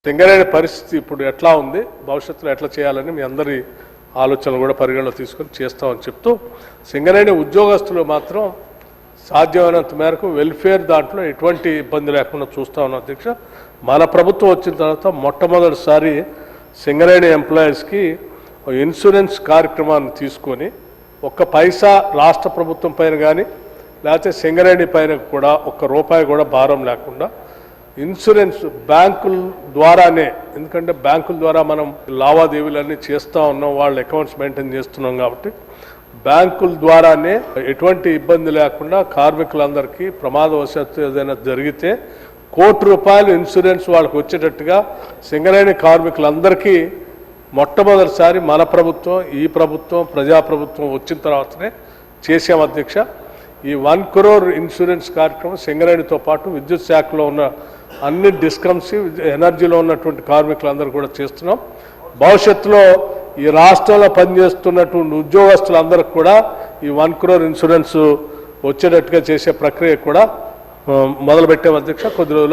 సింగరేణి పరిస్థితి ఇప్పుడు ఎట్లా ఉంది, భవిష్యత్తులో ఎట్లా చేయాలని మీ అందరి ఆలోచనలు కూడా పరిగణలో తీసుకొని చేస్తామని చెప్తూ, సింగరేణి ఉద్యోగస్తులు మాత్రం సాధ్యమైనంత మేరకు వెల్ఫేర్ దాంట్లో ఎటువంటి ఇబ్బంది లేకుండా చూస్తా ఉన్నాం అధ్యక్ష. మన ప్రభుత్వం వచ్చిన తర్వాత మొట్టమొదటిసారి సింగరేణి ఎంప్లాయీస్కి ఇన్సూరెన్స్ కార్యక్రమాన్ని తీసుకొని ఒక్క పైసా రాష్ట్ర ప్రభుత్వం పైన కానీ లేకపోతే సింగరేణి పైన కూడా ఒక్క రూపాయి కూడా భారం లేకుండా ఇన్సూరెన్స్ బ్యాంకుల ద్వారానే, ఎందుకంటే బ్యాంకుల ద్వారా మనం లావాదేవీలన్నీ చేస్తూ ఉన్నాం, వాళ్ళ అకౌంట్స్ మెయింటైన్ చేస్తున్నాం కాబట్టి బ్యాంకుల ద్వారానే ఎటువంటి ఇబ్బంది లేకుండా కార్మికులందరికీ ప్రమాదవశాత్తు ఏదైనా జరిగితే ₹1,00,00,000 ఇన్సూరెన్స్ వాళ్ళకి వచ్చేటట్టుగా సింగరేణి కార్మికులందరికీ మొట్టమొదటిసారి మన ప్రభుత్వం, ఈ ప్రభుత్వం, ప్రజాప్రభుత్వం వచ్చిన తర్వాతనే చేసాం అధ్యక్ష. ఈ 1 crore ఇన్సూరెన్స్ కార్యక్రమం సింగరేణితో పాటు విద్యుత్ శాఖలో ఉన్న అన్ని డిస్కమ్స్, ఎనర్జీలో ఉన్నటువంటి కార్మికులందరూ కూడా చేస్తున్నాం. భవిష్యత్తులో ఈ రాష్ట్రంలో పనిచేస్తున్నటువంటి ఉద్యోగస్తులందరికీ కూడా ఈ 1 crore ఇన్సూరెన్స్ వచ్చేటట్టుగా చేసే ప్రక్రియ కూడా మొదలుపెట్టాం అధ్యక్ష. కొద్ది రోజులు